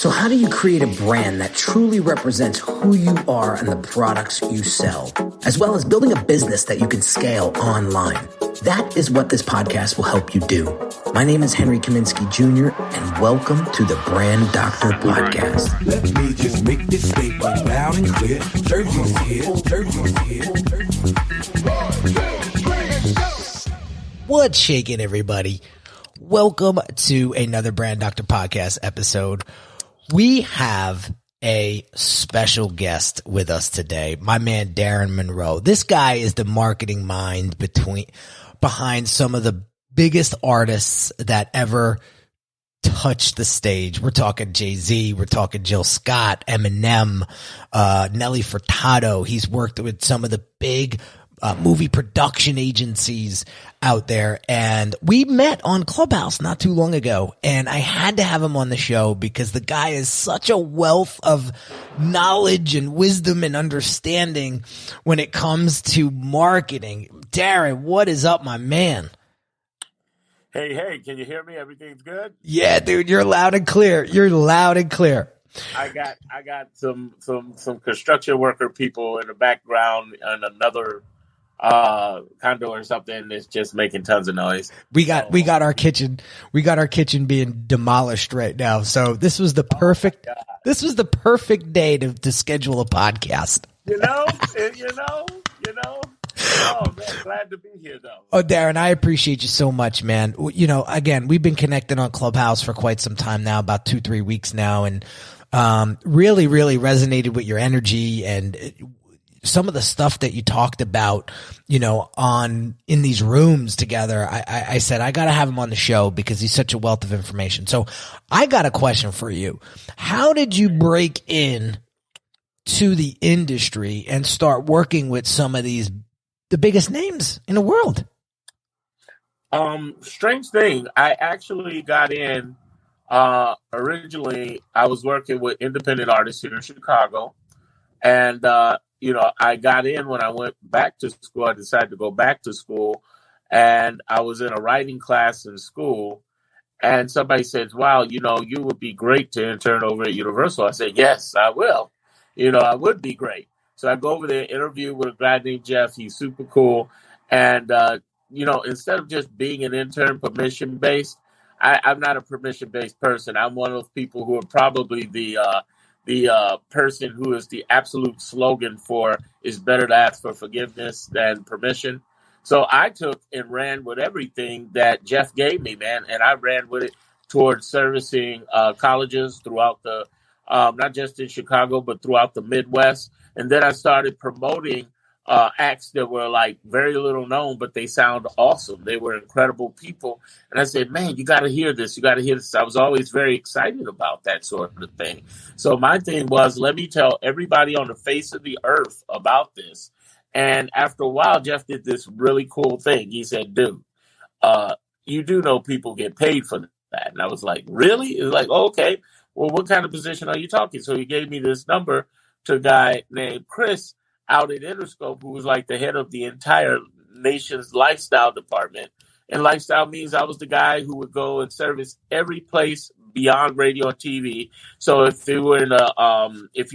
So how do you create a brand that truly represents who you are and the products you sell, as well as building a business that you can scale online? That is what this podcast will help you do. My name is Henry Kaminsky Jr., and welcome to the Brand Doctor Podcast. Let me just make this statement loud and clear. Jersey's here, Jersey's here. What's shaking, everybody? Welcome to another Brand Doctor Podcast episode. We have a special guest with us today, my man Darren Monroe. This guy is the marketing mind behind some of the biggest artists that ever touched the stage. We're talking Jay-Z, we're talking Jill Scott, Eminem, Nelly, Furtado. He's worked with some of the big movie production agencies out there, and we met on Clubhouse not too long ago, and I had to have him on the show because the guy is such a wealth of knowledge and wisdom and understanding when it comes to marketing. Darren, what is up, my man? Hey, can you hear me? Everything's good? Yeah, dude, you're loud and clear. You're loud and clear. I got some construction worker people in the background and another condo or something that's just making tons of noise. We got our kitchen being demolished right now. So this was the perfect day to schedule a podcast. You know. Oh man, glad to be here though. Oh, Darren, I appreciate you so much, man. You know, again, we've been connected on Clubhouse for quite some time now, about 2-3 weeks now, and really resonated with your energy and some of the stuff that you talked about, you know, in these rooms together. I said, I got to have him on the show because he's such a wealth of information. So I got a question for you. How did you break in to the industry and start working with some of the biggest names in the world? Strange thing. I actually got in, originally I was working with independent artists here in Chicago, and, I got in when I went back to school. I decided to go back to school, and I was in a writing class in school, and somebody said, wow, you would be great to intern over at Universal. I said, yes, I will. I would be great. So I go over there, interview with a guy named Jeff. He's super cool. And, instead of just being an intern permission-based, I'm not a permission-based person. I'm one of those people who are probably the person who is the absolute slogan for "it's better to ask for forgiveness than permission." So I took and ran with everything that Jeff gave me, man, and I ran with it towards servicing colleges throughout the, not just in Chicago, but throughout the Midwest. And then I started promoting acts that were like very little known, but they sound awesome. They were incredible people. And I said, man, you got to hear this. You got to hear this. I was always very excited about that sort of thing. So my thing was, let me tell everybody on the face of the earth about this. And after a while, Jeff did this really cool thing. He said, dude, you do know people get paid for that. And I was like, really? It was like, oh, okay. Well, what kind of position are you talking? So he gave me this number to a guy named Chris out at Interscope, who was like the head of the entire nation's lifestyle department. And lifestyle means I was the guy who would go and service every place beyond radio and TV. So if you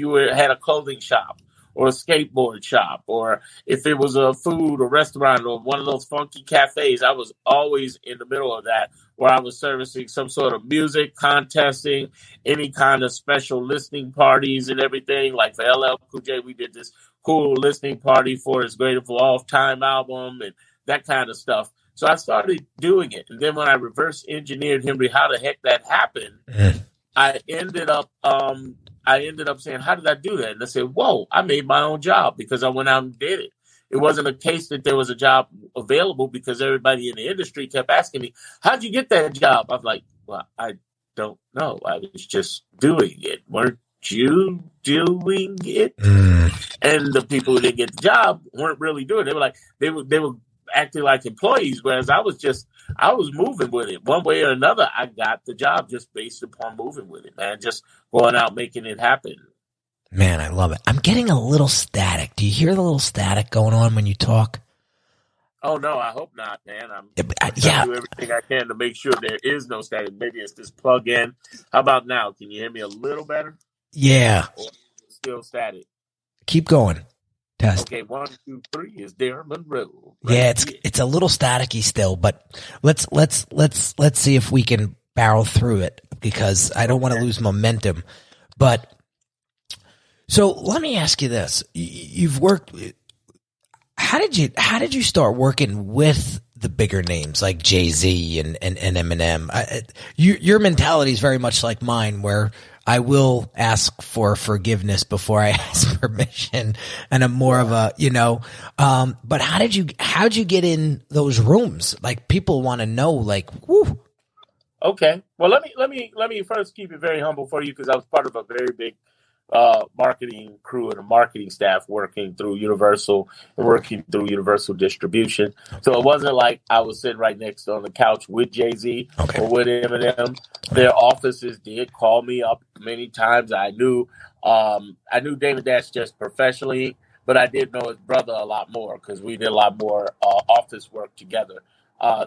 were had a clothing shop or a skateboard shop, or if it was a food or restaurant or one of those funky cafes, I was always in the middle of that, where I was servicing some sort of music, contesting, any kind of special listening parties and everything. Like for LL Cool J, we did this cool listening party for his Grateful All Time album and that kind of stuff. So I started doing it. And then when I reverse engineered, Henry, how the heck that happened, I ended up saying, how did I do that? And I said, whoa, I made my own job because I went out and did it. It wasn't a case that there was a job available because everybody in the industry kept asking me, how'd you get that job? I was like, well, I don't know. I was just doing it. Weren't you doing it? And the people who didn't get the job weren't really doing it. They were like, they were acting like employees, whereas I was moving with it. One way or another, I got the job just based upon moving with it, man. Just going out, making it happen. Man, I love it. I'm getting a little static. Do you hear the little static going on when you talk? Oh no, I hope not, man. I'm Yeah. trying to do everything I can to make sure there is no static. Maybe it's this plug in. How about now? Can you hear me a little better? Yeah. Or still static? Keep going. Test. Okay, 1, 2, 3 is Darren Monroe. Yeah, it's a little staticky still, but let's see if we can barrel through it, because I don't want to lose momentum. But so let me ask you this: you've worked. How did you start working with the bigger names like Jay-Z and Eminem? Your mentality is very much like mine, where I will ask for forgiveness before I ask permission, and I'm more of a, but how'd you get in those rooms? Like, people want to know, like, whoo. Okay. Well, let me first keep it very humble for you, because I was part of a very big marketing crew and a marketing staff working through Universal and working through Universal Distribution. So it wasn't like I was sitting right next on the couch with Jay-Z or with Eminem. Their offices did call me up many times. I knew David Dash just professionally, but I did know his brother a lot more, because we did a lot more office work together.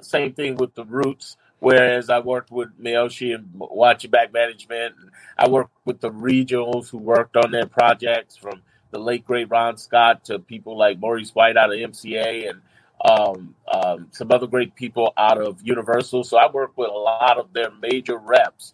Same thing with the Roots. Whereas I worked with Miyoshi and Watching Back Management, and I worked with the regionals who worked on their projects, from the late great Ron Scott to people like Maurice White out of MCA, and some other great people out of Universal. So I worked with a lot of their major reps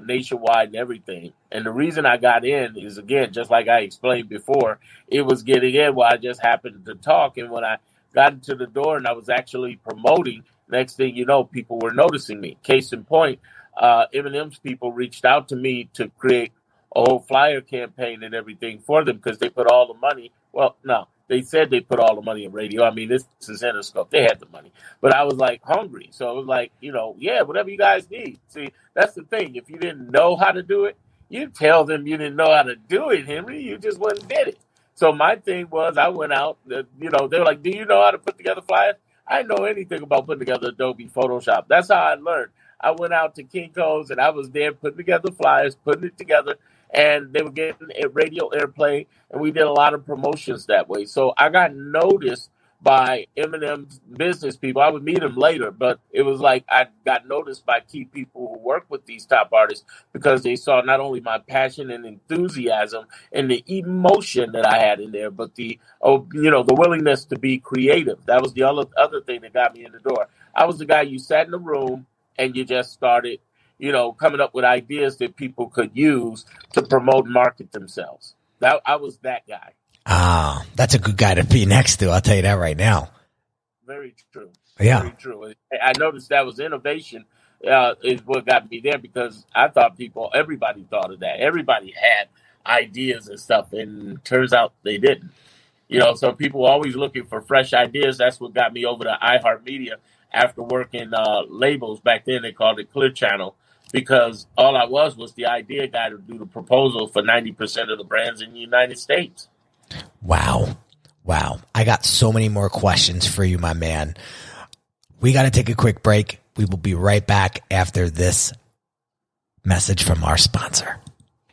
nationwide and everything. And the reason I got in is, again, just like I explained before, it was getting in where I just happened to talk. And when I got into the door and I was actually promoting, next thing you know, people were noticing me. Case in point, Eminem's people reached out to me to create a whole flyer campaign and everything for them, because they put all the money. Well, no, they said they put all the money in radio. I mean, this is Interscope. They had the money. But I was like hungry. So it was like, yeah, whatever you guys need. See, that's the thing. If you didn't know how to do it, you tell them you didn't know how to do it, Henry. You just went and did it. So my thing was, I went out, they were like, do you know how to put together flyers? I didn't know anything about putting together Adobe Photoshop. That's how I learned. I went out to Kinko's and I was there putting together flyers, putting it together, and they were getting a radio airplay, and we did a lot of promotions that way. So I got noticed by Eminem's business people. I would meet him later, but it was like I got noticed by key people who work with these top artists, because they saw not only my passion and enthusiasm and the emotion that I had in there, but the willingness to be creative. That was the other thing that got me in the door. I was the guy you sat in the room and you just started, coming up with ideas that people could use to promote and market themselves. I was that guy. Ah, that's a good guy to be next to. I'll tell you that right now. Very true. Yeah. Very true. I noticed that was innovation is what got me there, because I thought everybody thought of that. Everybody had ideas and stuff, and turns out they didn't. So people were always looking for fresh ideas. That's what got me over to iHeartMedia after working labels. Back then they called it Clear Channel, because all I was the idea guy to do the proposal for 90% of the brands in the United States. Wow. I got so many more questions for you, my man. We got to take a quick break. We will be right back after this message from our sponsor.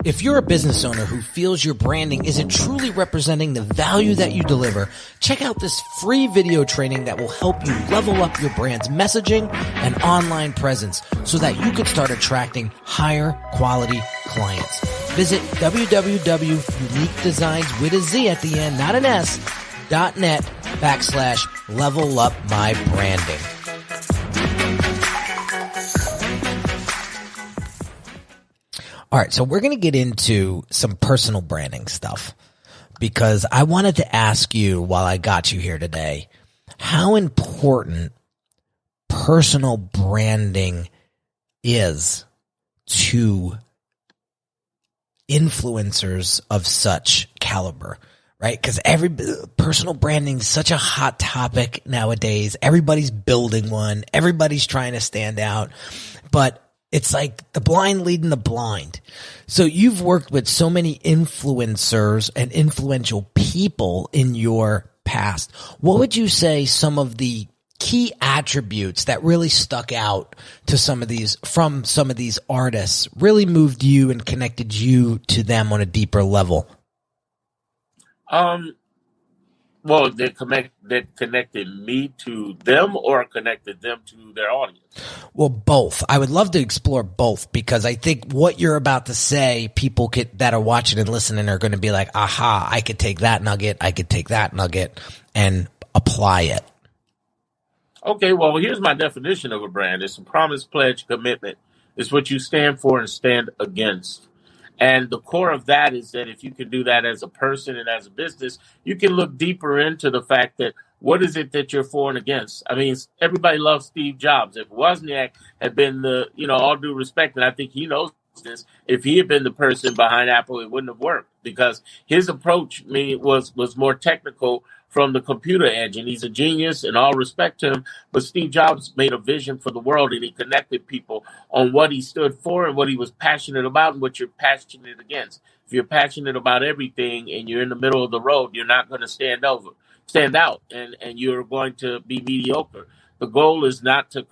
If you're a business owner who feels your branding isn't truly representing the value that you deliver, check out this free video training that will help you level up your brand's messaging and online presence so that you can start attracting higher quality clients. Visit www.uniquedesigns with a Z at the end, not an S, .net/level up my branding. All right, so we're going to get into some personal branding stuff, because I wanted to ask you, while I got you here today, how important personal branding is to influencers of such caliber, right? Because personal branding is such a hot topic nowadays. Everybody's building one. Everybody's trying to stand out, but it's like the blind leading the blind. So you've worked with so many influencers and influential people in your past. What would you say some of the key attributes that really stuck out to some of these artists, really moved you and connected you to them on a deeper level? Well, they connected me to them or connected them to their audience. Well, both. I would love to explore both because I think what you're about to say, people that are watching and listening are going to be like, aha, I could take that nugget, and apply it. Okay, well, here's my definition of a brand. It's a promise, pledge, commitment. It's what you stand for and stand against. And the core of that is that if you can do that as a person and as a business, you can look deeper into the fact that what is it that you're for and against? I mean, everybody loves Steve Jobs. If Wozniak had been all due respect, and I think he knows this, if he had been the person behind Apple, it wouldn't have worked because his approach was more technical from the computer edge, and he's a genius and all respect to him. But Steve Jobs made a vision for the world, and he connected people on what he stood for and what he was passionate about and what you're passionate against. If you're passionate about everything and you're in the middle of the road, you're not going to stand out, and you're going to be mediocre. The goal is not to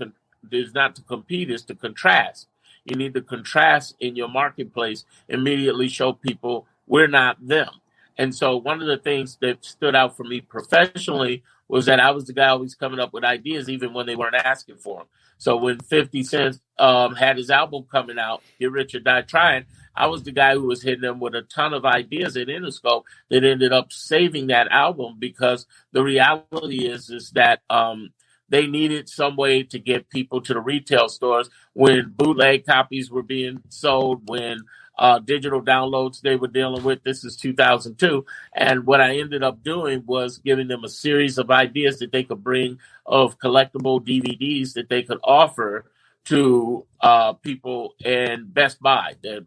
compete, is to contrast. You need to contrast in your marketplace, immediately show people we're not them. And so one of the things that stood out for me professionally was that I was the guy always coming up with ideas, even when they weren't asking for them. So when 50 Cent had his album coming out, Get Rich or Die Trying, I was the guy who was hitting them with a ton of ideas at Interscope that ended up saving that album because the reality is that they needed some way to get people to the retail stores when bootleg copies were being sold, when digital downloads they were dealing with. This is 2002. And what I ended up doing was giving them a series of ideas that they could bring of collectible DVDs that they could offer to people in Best Buy to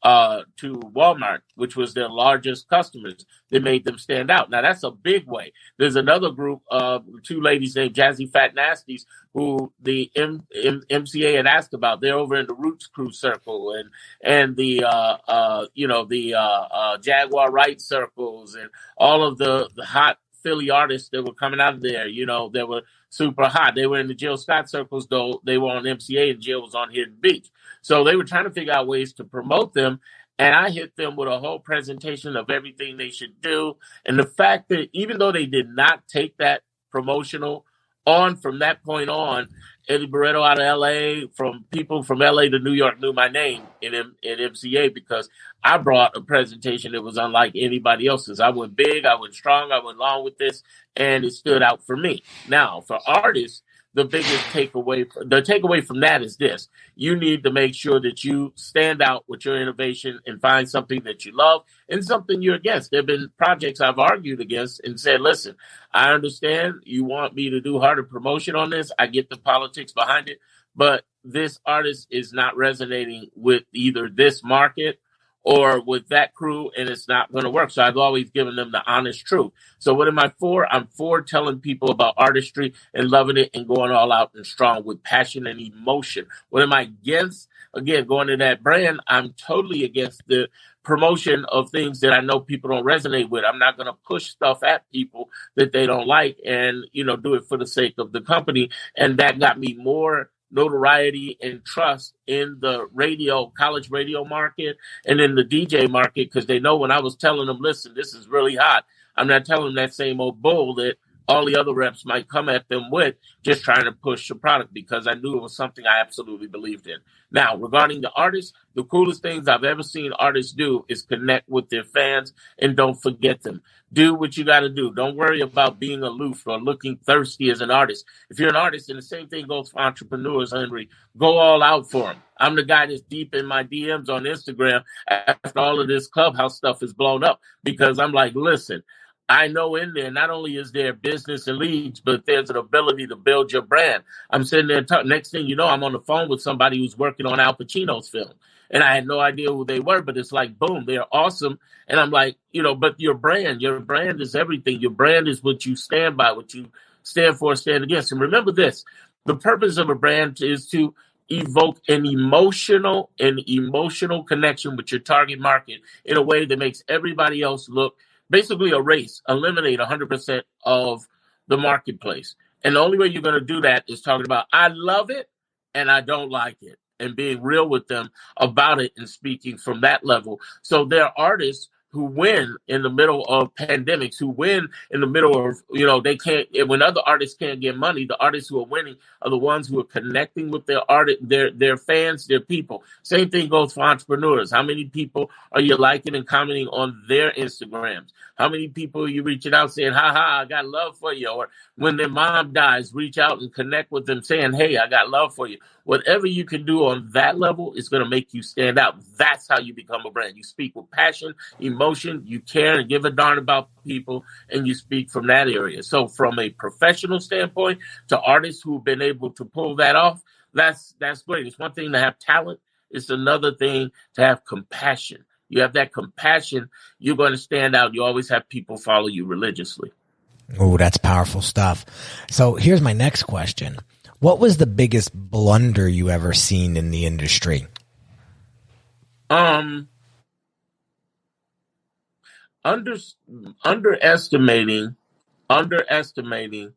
Walmart, which was their largest customers. That made them stand out. Now, that's a big way. There's another group of two ladies named Jazzy Fat Nasties who the MCA had asked about. They're over in the Roots Crew circle and the Jaguar Wright circles and all of the hot Philly artists that were coming out of there. They were super hot. They were in the Jill Scott circles, though they were on MCA and Jill was on Hidden Beach. So they were trying to figure out ways to promote them. And I hit them with a whole presentation of everything they should do. And the fact that even though they did not take that promotional on from that point on, Eddie Barreto out of L.A., from people from L.A. to New York knew my name in MCA because I brought a presentation that was unlike anybody else's. I went big, I went strong, I went long with this, and it stood out for me. Now, for artists, the biggest takeaway from that is this. You need to make sure that you stand out with your innovation and find something that you love and something you're against. There have been projects I've argued against and said, listen, I understand you want me to do harder promotion on this. I get the politics behind it, but this artist is not resonating with either this market or with that crew, and it's not going to work. So I've always given them the honest truth. So what am I for? I'm for telling people about artistry and loving it and going all out and strong with passion and emotion. What am I against? Again, going to that brand, I'm totally against the promotion of things that I know people don't resonate with. I'm not going to push stuff at people that they don't like and, do it for the sake of the company. And that got me more notoriety and trust in the college radio market and in the DJ market, because they know when I was telling them, listen, this is really hot. I'm not telling them that same old bull that all the other reps might come at them with, just trying to push the product, because I knew it was something I absolutely believed in. Now, regarding the artists, the coolest things I've ever seen artists do is connect with their fans and don't forget them. Do what you got to do. Don't worry about being aloof or looking thirsty as an artist. If you're an artist, and the same thing goes for entrepreneurs, Henry, go all out for them. I'm the guy that's deep in my DMs on Instagram after all of this Clubhouse stuff is blown up, because I'm like, listen, I know in there, not only is there business and leads, but there's an ability to build your brand. I'm sitting there, next thing you know, I'm on the phone with somebody who's working on Al Pacino's film. And I had no idea who they were, but it's like, boom, they're awesome. And I'm like, but your brand is everything. Your brand is what you stand by, what you stand for, stand against. And remember this, the purpose of a brand is to evoke an emotional connection with your target market in a way that makes everybody else look, basically eliminate 100% of the marketplace. And the only way you're going to do that is talking about, I love it and I don't like it, and being real with them about it and speaking from that level. So there are artists who win in the middle of pandemics, who win in the middle of, they can't, when other artists can't get money, the artists who are winning are the ones who are connecting with their fans, their people. Same thing goes for entrepreneurs. How many people are you liking and commenting on their Instagrams? How many people are you reaching out saying, ha ha, I got love for you? Or when their mom dies, reach out and connect with them saying, hey, I got love for you. Whatever you can do on that level is going to make you stand out. That's how you become a brand. You speak with passion, emotion, you care and give a darn about people, and you speak from that area. So from a professional standpoint to artists who've been able to pull that off, that's great. It's one thing to have talent. It's another thing to have compassion. You have that compassion, you're going to stand out. You always have people follow you religiously. Oh, that's powerful stuff. So here's my next question. What was the biggest blunder you ever seen in the industry? Underestimating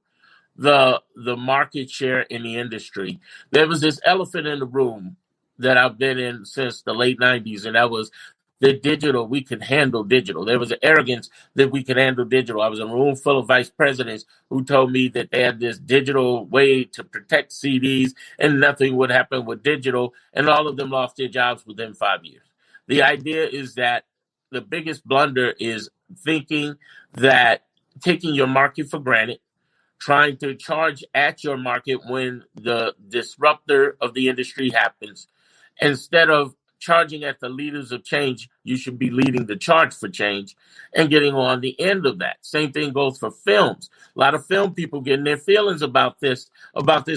the market share in the industry. There was this elephant in the room that I've been in since the late 90s, and that was the digital. We could handle digital. There was an arrogance that we could handle digital. I was in a room full of vice presidents who told me that they had this digital way to protect CDs and nothing would happen with digital, and all of them lost their jobs within 5 years. The idea is that the biggest blunder is thinking that taking your market for granted, trying to charge at your market when the disruptor of the industry happens. Instead of charging at the leaders of change, you should be leading the charge for change and getting on the end of that. Same thing goes for films. A lot of film people getting their feelings about this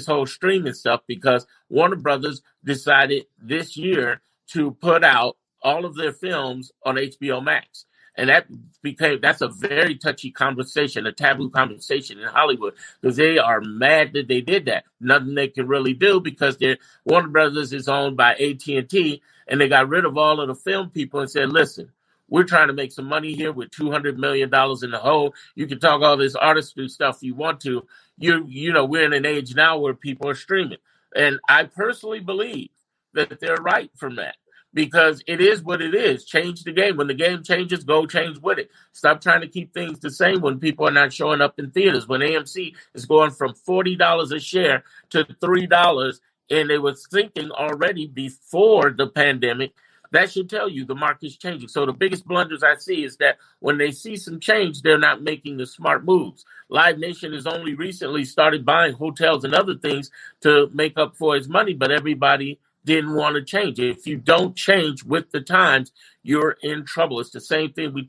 whole streaming stuff because Warner Brothers decided this year to put out all of their films on HBO Max. And that's a very touchy conversation, a taboo conversation in Hollywood, because they are mad that they did that. Nothing they can really do because Warner Brothers is owned by AT&T, and they got rid of all of the film people and said, listen, we're trying to make some money here with $200 million in the hole. You can talk all this artistry stuff you want to. We're in an age now where people are streaming. And I personally believe that they're right from that. Because it is what it is. Change the game. When the game changes, go change with it. Stop trying to keep things the same when people are not showing up in theaters. When AMC is going from $40 a share to $3, and they were thinking already before the pandemic, that should tell you the market's changing. So the biggest blunders I see is that when they see some change, they're not making the smart moves. Live Nation has only recently started buying hotels and other things to make up for its money, but everybody didn't want to change. If you don't change with the times, you're in trouble. It's the same thing I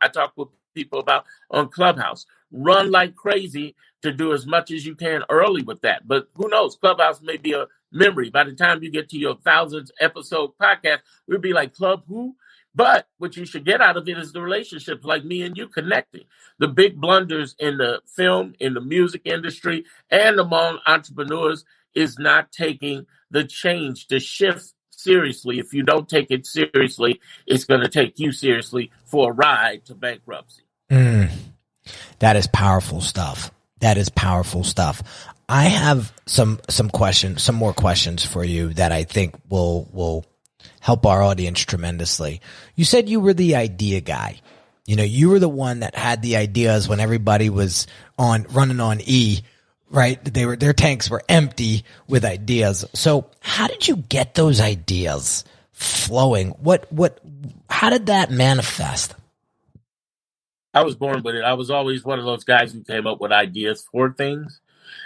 talked with people about on Clubhouse. Run like crazy to do as much as you can early with that. But who knows? Clubhouse may be a memory. By the time you get to your 1,000th episode podcast, we'll be like, Club who? But what you should get out of it is the relationships like me and you connecting. The big blunders in the film, in the music industry, and among entrepreneurs is not taking the change, the shift seriously. If you don't take it seriously, it's going to take you seriously for a ride to bankruptcy. That is powerful stuff. I have some more questions for you that I think will help our audience tremendously. You said you were the idea guy. You were the one that had the ideas when everybody was running on E. Right? Their tanks were empty with ideas. So how did you get those ideas flowing? How did that manifest? I was born with it. I was always one of those guys who came up with ideas for things.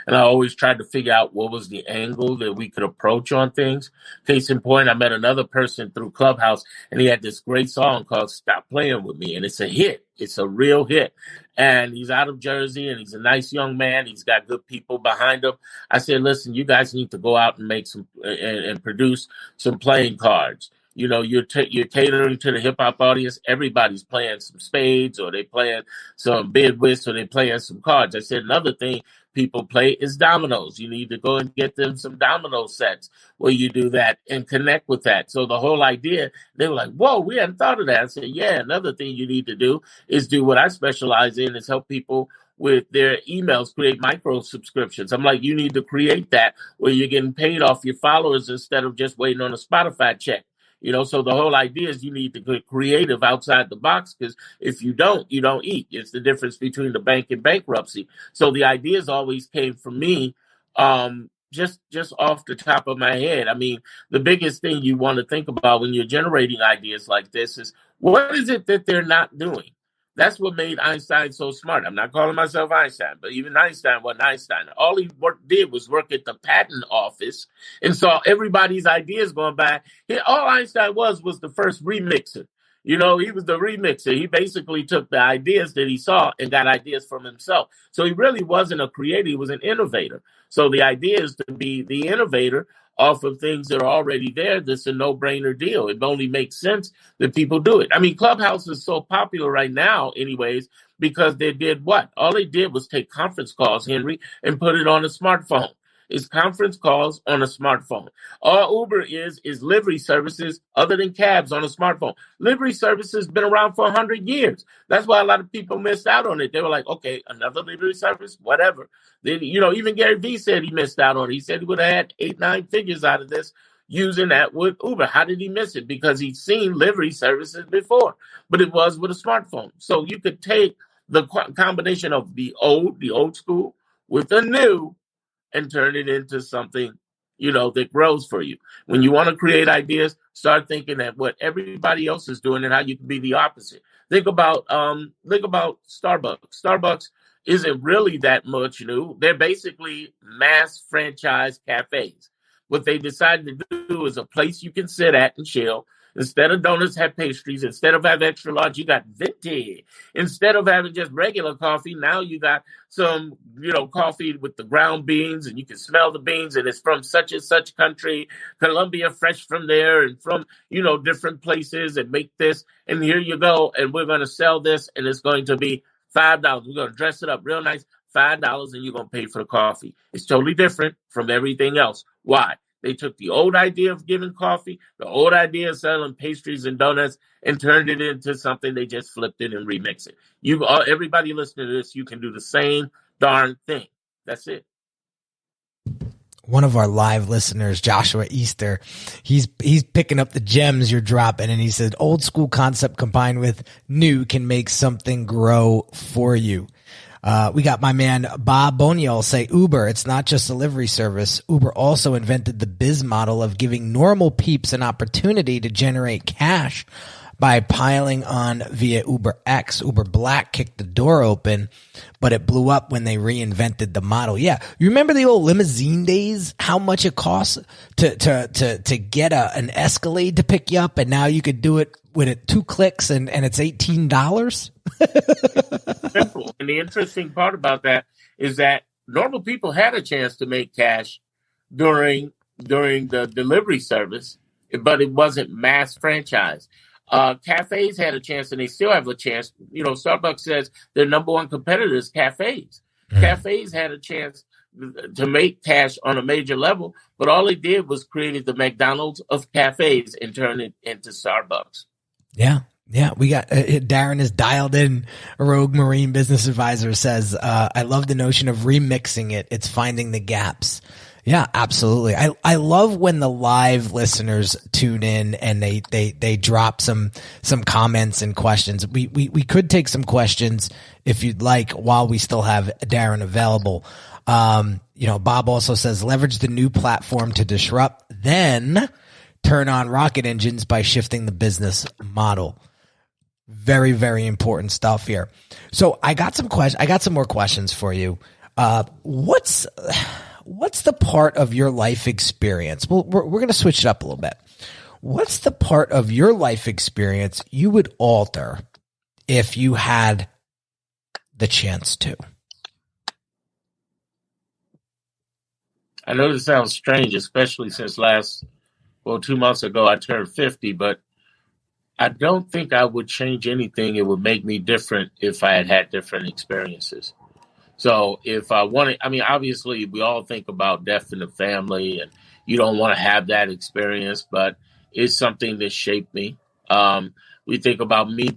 And I always tried to figure out what was the angle that we could approach on things. Case in point, I met another person through Clubhouse, and he had this great song called Stop Playing With Me. And it's a hit. It's a real hit. And he's out of Jersey, and he's a nice young man. He's got good people behind him. I said, listen, you guys need to go out and make some and produce some playing cards. You're catering to the hip hop audience. Everybody's playing some spades, or they playing some bid whist, or they playing some cards. I said another thing people play is dominoes. You need to go and get them some domino sets where you do that and connect with that. So the whole idea, they were like, whoa, we hadn't thought of that. I said, yeah, another thing you need to do is do what I specialize in, is help people with their emails, create micro subscriptions. I'm like, you need to create that where you're getting paid off your followers instead of just waiting on a Spotify check. So the whole idea is you need to get creative outside the box, because if you don't eat. It's the difference between the bank and bankruptcy. So the ideas always came from me, just off the top of my head. I mean, the biggest thing you want to think about when you're generating ideas like this is, what is it that they're not doing? That's what made Einstein so smart. I'm not calling myself Einstein, but even Einstein wasn't Einstein. All he did was work at the patent office and saw everybody's ideas going by. All Einstein was the first remixer. He was the remixer. He basically took the ideas that he saw and got ideas from himself. So he really wasn't a creator. He was an innovator. So the idea is to be the innovator off of things that are already there. That's a no-brainer deal. It only makes sense that people do it. I mean, Clubhouse is so popular right now anyways, because they did what? All they did was take conference calls, Henry, and put it on a smartphone. It's conference calls on a smartphone. All Uber is livery services other than cabs on a smartphone. Livery services been around for 100 years. That's why a lot of people missed out on it. They were like, okay, another livery service, whatever. Then, even Gary Vee said he missed out on it. He said he would have had 8-9 figures out of this using that with Uber. How did he miss it? Because he'd seen livery services before, but it was with a smartphone. So you could take the combination of the old school with the new, and turn it into something, that grows for you. When you want to create ideas, start thinking at what everybody else is doing and how you can be the opposite. Think about Starbucks. Starbucks isn't really that much new. They're basically mass franchise cafes. What they decided to do is a place you can sit at and chill. Instead of donuts, have pastries. Instead of have extra large, you got venti. Instead of having just regular coffee, now you got some, coffee with the ground beans, and you can smell the beans, and it's from such and such country, Colombia, fresh from there, and from, different places, and make this, and here you go, and we're going to sell this, and it's going to be $5. We're going to dress it up real nice, $5, and you're going to pay for the coffee. It's totally different from everything else. Why? They took the old idea of giving coffee, the old idea of selling pastries and donuts, and turned it into something. They just flipped it and remixed it. Everybody listening to this, you can do the same darn thing. That's it. One of our live listeners, Joshua Easter, he's picking up the gems you're dropping, and he said, old school concept combined with new can make something grow for you. We got my man Bob Boniel say Uber. It's not just a livery service. Uber also invented the biz model of giving normal peeps an opportunity to generate cash by piling on via Uber X. Uber Black kicked the door open, but it blew up when they reinvented the model. Yeah. You remember the old limousine days? How much it costs to get an Escalade to pick you up, and now you could do it with 2 clicks and it's $18? Simple. And the interesting part about that is that normal people had a chance to make cash during the delivery service, but it wasn't mass franchise. Cafes had a chance, and they still have a chance. Starbucks says their number one competitor is cafes. Cafes had a chance to make cash on a major level, but all they did was created the McDonald's of cafes and turned it into Starbucks. Yeah. Yeah, we got Darren is dialed in. A rogue marine business advisor says, I love the notion of remixing it. It's finding the gaps. Yeah, absolutely. I love when the live listeners tune in and they drop some comments and questions. We could take some questions if you'd like while we still have Darren available. Bob also says leverage the new platform to disrupt, then turn on rocket engines by shifting the business model. Very, very important stuff here. So I got some questions. I got some more questions for you. What's the part of your life experience? Well, we're going to switch it up a little bit. What's the part of your life experience you would alter if you had the chance to? I know this sounds strange, especially since 2 months ago I turned 50, but I don't think I would change anything. It would make me different if I had different experiences. So if I wanted, obviously we all think about death in the family and you don't want to have that experience, but it's something that shaped me. We think about me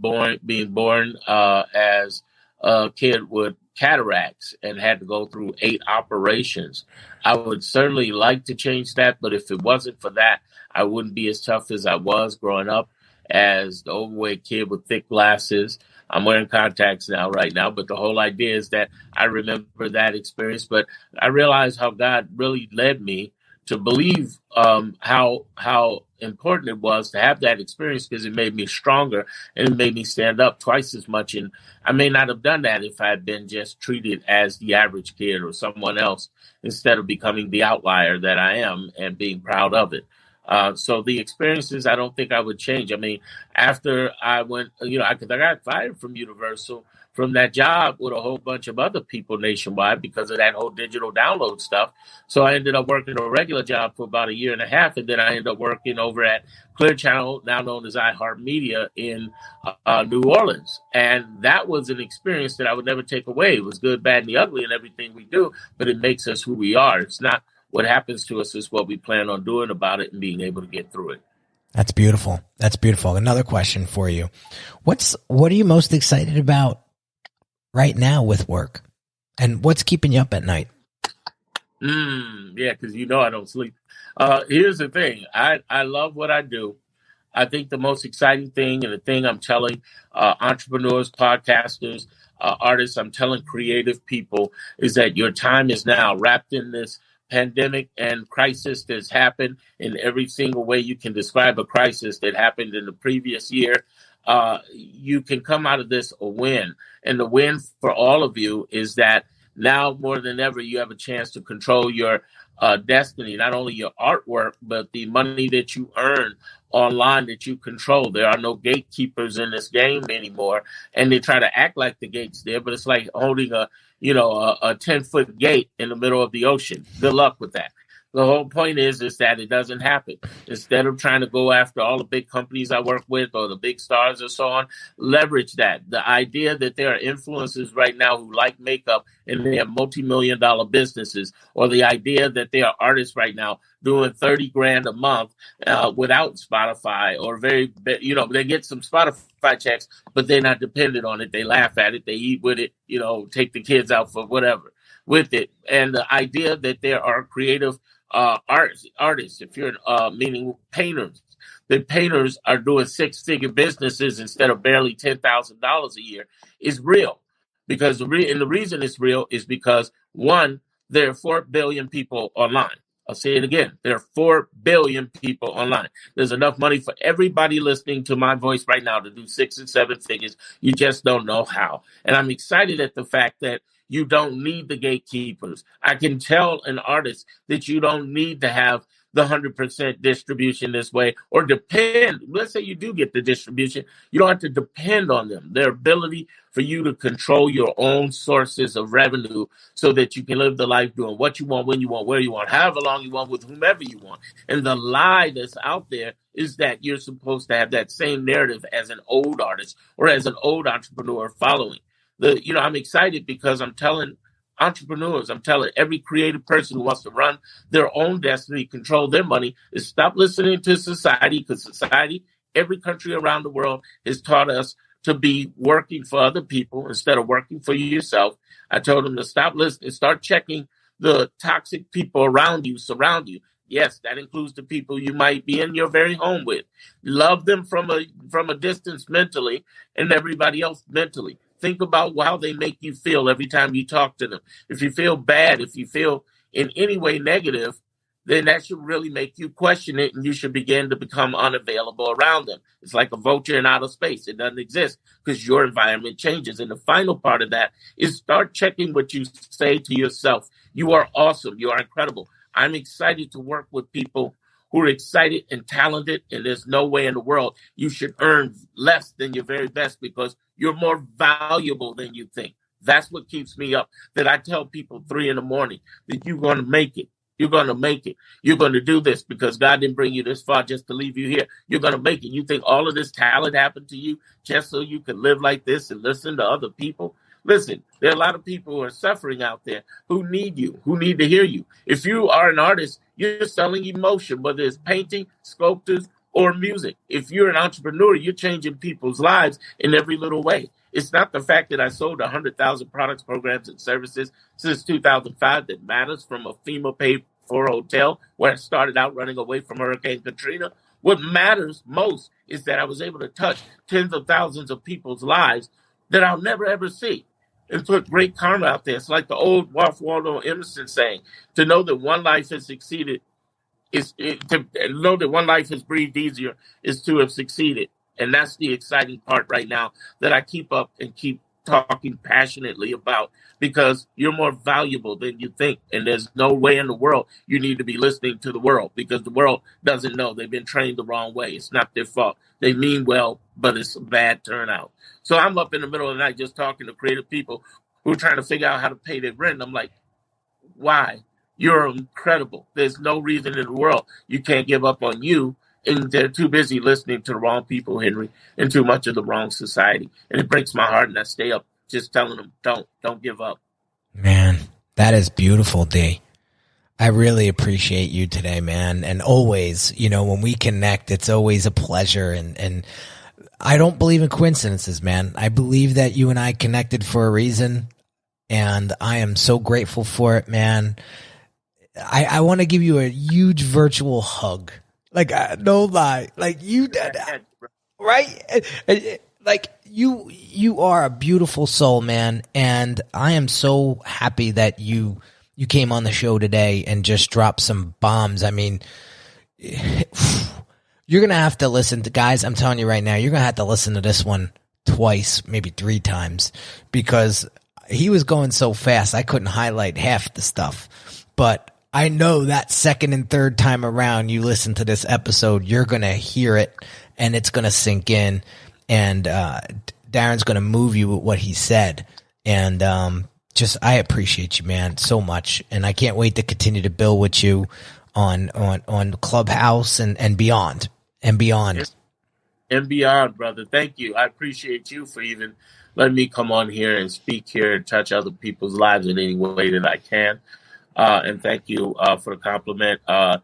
being born as a kid with cataracts and had to go through 8 operations. I would certainly like to change that, but if it wasn't for that, I wouldn't be as tough as I was growing up as the overweight kid with thick glasses. I'm wearing contacts now, right now, but the whole idea is that I remember that experience, but I realized how God really led me to believe how important it was to have that experience, because it made me stronger and it made me stand up twice as much. And I may not have done that if I had been just treated as the average kid or someone else, instead of becoming the outlier that I am and being proud of it. So the experiences, I don't think I would change. I mean, after I went, I got fired from Universal from that job with a whole bunch of other people nationwide because of that whole digital download stuff. So I ended up working a regular job for about 1.5 years, and then I ended up working over at Clear Channel, now known as iHeartMedia, in New Orleans. And that was an experience that I would never take away. It was good, bad, and the ugly in everything we do, but it makes us who we are. It's not what happens to us, is what we plan on doing about it and being able to get through it. That's beautiful. That's beautiful. Another question for you. What are you most excited about right now with work? And what's keeping you up at night? Yeah, because I don't sleep. Here's the thing. I love what I do. I think the most exciting thing, and the thing I'm telling entrepreneurs, podcasters, artists, I'm telling creative people, is that your time is now, wrapped in this pandemic and crisis that's happened in every single way you can describe a crisis that happened in the previous year. You can come out of this a win. And the win for all of you is that now more than ever, you have a chance to control your destiny, not only your artwork, but the money that you earn online that you control. There are no gatekeepers in this game anymore. And they try to act like the gate's there, but it's like holding a 10-foot gate in the middle of the ocean. Good luck with that. The whole point is that it doesn't happen. Instead of trying to go after all the big companies I work with or the big stars or so on, leverage that. The idea that there are influencers right now who like makeup and they have multi-million-dollar businesses, or the idea that there are artists right now doing $30,000 a month without Spotify, or they get some Spotify checks, but they're not dependent on it. They laugh at it. They eat with it, take the kids out for whatever with it. And the idea that there are creative artists, if you're meaning painters, the painters are doing 6-figure businesses instead of barely $10,000 a year, is real. Because the reason it's real is because, one, there are 4 billion people online. I'll say it again. There are 4 billion people online. There's enough money for everybody listening to my voice right now to do 6 and 7 figures. You just don't know how. And I'm excited at the fact that you don't need the gatekeepers. I can tell an artist that you don't need to have the 100% distribution this way, or depend. Let's say you do get the distribution. You don't have to depend on them. Their ability for you to control your own sources of revenue so that you can live the life doing what you want, when you want, where you want, however long you want, with whomever you want. And the lie that's out there is that you're supposed to have that same narrative as an old artist or as an old entrepreneur following. I'm excited because I'm telling entrepreneurs, I'm telling every creative person who wants to run their own destiny, control their money, is stop listening to society, because society, every country around the world, has taught us to be working for other people instead of working for yourself. I told them to stop listening, start checking the toxic people around you, surround you. Yes, that includes the people you might be in your very home with. Love them from a distance mentally, and everybody else mentally. Think about how they make you feel every time you talk to them. If you feel bad, if you feel in any way negative, then that should really make you question it, and you should begin to become unavailable around them. It's like a vulture in outer space. It doesn't exist because your environment changes. And the final part of that is start checking what you say to yourself. You are awesome. You are incredible. I'm excited to work with people who are excited and talented, and there's no way in the world you should earn less than your very best, because you're more valuable than you think. That's what keeps me up, that I tell people 3 a.m. that you're going to make it. You're going to make it. You're going to do this because God didn't bring you this far just to leave you here. You're going to make it. You think all of this talent happened to you just so you can live like this and listen to other people? Listen, there are a lot of people who are suffering out there who need you, who need to hear you. If you are an artist, you're selling emotion, whether it's painting, sculptors, or music. If you're an entrepreneur, you're changing people's lives in every little way. It's not the fact that I sold 100,000 products, programs, and services since 2005 that matters from a FEMA paid 4 hotel where I started out running away from Hurricane Katrina. What matters most is that I was able to touch tens of thousands of people's lives that I'll never, ever see and put great karma out there. It's like the old Ralph Waldo Emerson saying, to know that one life has succeeded to know that one life has breathed easier is to have succeeded. And that's the exciting part right now that I keep up and keep talking passionately about, because you're more valuable than you think. And there's no way in the world you need to be listening to the world, because the world doesn't know. They've been trained the wrong way. It's not their fault. They mean well, but it's a bad turnout. So I'm up in the middle of the night just talking to creative people who are trying to figure out how to pay their rent. I'm like, why? You're incredible. There's no reason in the world you can't give up on you. And they're too busy listening to the wrong people, Henry, and too much of the wrong society. And it breaks my heart, and I stay up just telling them, don't give up. Man, that is beautiful, D. I really appreciate you today, man. And always, when we connect, it's always a pleasure. And I don't believe in coincidences, man. I believe that you and I connected for a reason, and I am so grateful for it, man. I want to give you a huge virtual hug. Like, no lie. Like, you did, right? Like, you are a beautiful soul, man. And I am so happy that you came on the show today and just dropped some bombs. I mean, you're going to have to listen to, guys, I'm telling you right now, you're going to have to listen to this one twice, maybe 3 times, because he was going so fast, I couldn't highlight half the stuff. But I know that second and third time around you listen to this episode, you're going to hear it and it's going to sink in. And Darren's going to move you with what he said. And I appreciate you, man, so much. And I can't wait to continue to build with you on Clubhouse and beyond. And beyond. And beyond, brother. Thank you. I appreciate you for even letting me come on here and speak here and touch other people's lives in any way that I can. And thank you for the compliment. I'm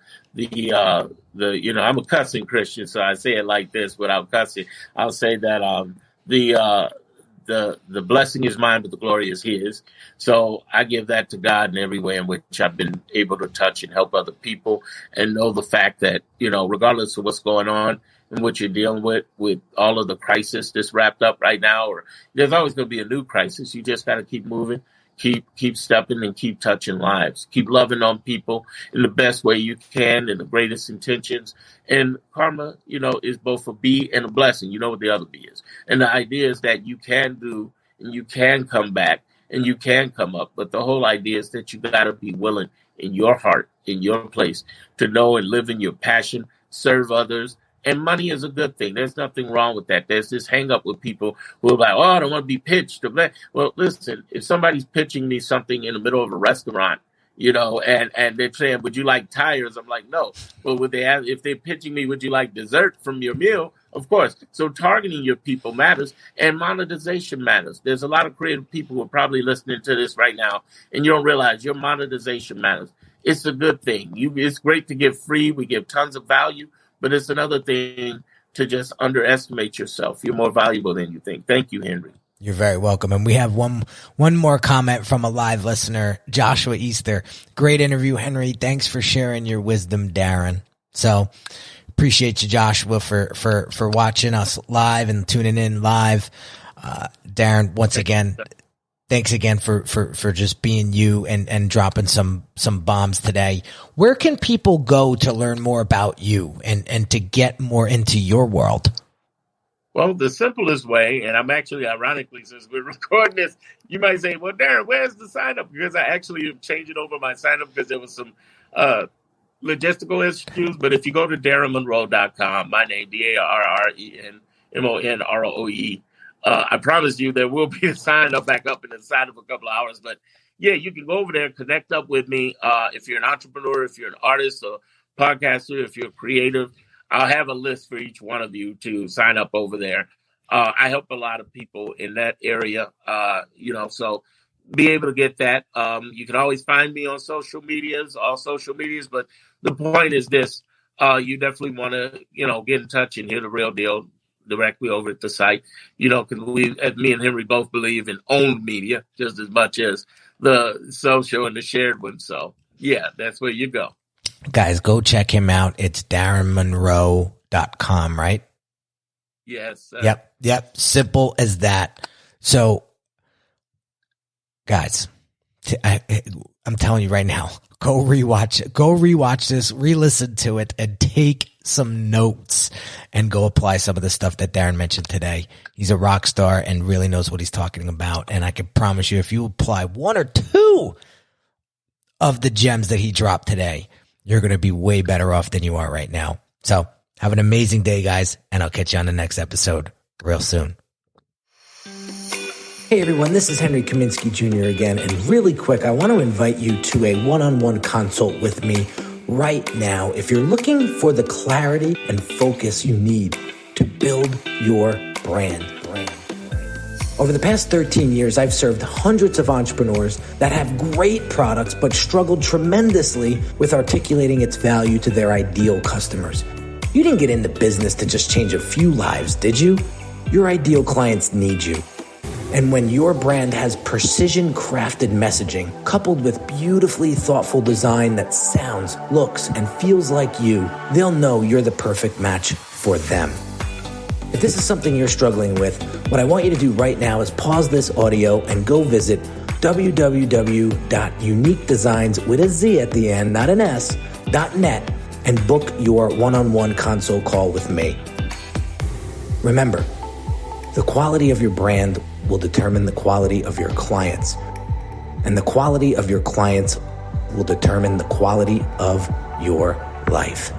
a cussing Christian, so I say it like this without cussing. I'll say that the blessing is mine, but the glory is His. So I give that to God in every way in which I've been able to touch and help other people, and know the fact that, regardless of what's going on and what you're dealing with all of the crisis that's wrapped up right now, or there's always going to be a new crisis. You just got to keep moving. Keep stepping and keep touching lives. Keep loving on people in the best way you can, in the greatest intentions. And karma, is both a B and a blessing. You know what the other B is. And the idea is that you can do and you can come back and you can come up. But the whole idea is that you got to be willing in your heart, in your place, to know and live in your passion, serve others. And money is a good thing. There's nothing wrong with that. There's this hang up with people who are like, I don't want to be pitched. Well, listen, if somebody's pitching me something in the middle of a restaurant, and they're saying, would you like tires? I'm like, no. Well, if they're pitching me, would you like dessert from your meal? Of course. So targeting your people matters, and monetization matters. There's a lot of creative people who are probably listening to this right now, and you don't realize your monetization matters. It's a good thing. It's great to give free. We give tons of value. But it's another thing to just underestimate yourself. You're more valuable than you think. Thank you, Henry. You're very welcome. And we have one more comment from a live listener, Joshua Easter. Great interview, Henry. Thanks for sharing your wisdom, Darren. So appreciate you, Joshua, for watching us live and tuning in live. Darren, once again, thanks again for just being you and dropping some bombs today. Where can people go to learn more about you and to get more into your world? Well, the simplest way, and I'm actually, ironically, since we're recording this, you might say, well, Darren, where's the sign up? Because I actually am changing over my sign up because there was some logistical issues. But if you go to DarrenMonroe.com, my name, DarrenMonroe, I promise you there will be a sign up back up inside of a couple of hours. But yeah, you can go over there and connect up with me. If you're an entrepreneur, if you're an artist or podcaster, if you're creative, I'll have a list for each one of you to sign up over there. I help a lot of people in that area, so be able to get that. You can always find me on all social medias, but the point is this, you definitely want to, get in touch and hear the real deal directly over at the site, because me and Henry both believe in owned media just as much as the social and the shared one. So Yeah, that's where you go. Guys, go check him out. It's DarrenMonroe.com, right? Yes. Yep. Simple as that. So, guys, I'm telling you right now, go rewatch this, re-listen to it, and take some notes and go apply some of the stuff that Darren mentioned today. He's a rock star and really knows what he's talking about. And I can promise you, if you apply one or two of the gems that he dropped today, you're going to be way better off than you are right now. So have an amazing day, guys, and I'll catch you on the next episode real soon. Hey everyone, this is Henry Kaminsky Jr. again, and really quick, I want to invite you to a one-on-one consult with me right now if you're looking for the clarity and focus you need to build your brand. Over the past 13 years, I've served hundreds of entrepreneurs that have great products but struggled tremendously with articulating its value to their ideal customers. You didn't get into business to just change a few lives, did you? Your ideal clients need you. And when your brand has precision-crafted messaging coupled with beautifully thoughtful design that sounds, looks, and feels like you, they'll know you're the perfect match for them. If this is something you're struggling with, what I want you to do right now is pause this audio and go visit www.uniquedesigns with a Z at the end, not an S, .net, and book your one-on-one consult call with me. Remember, the quality of your brand will determine the quality of your clients, and the quality of your clients will determine the quality of your life.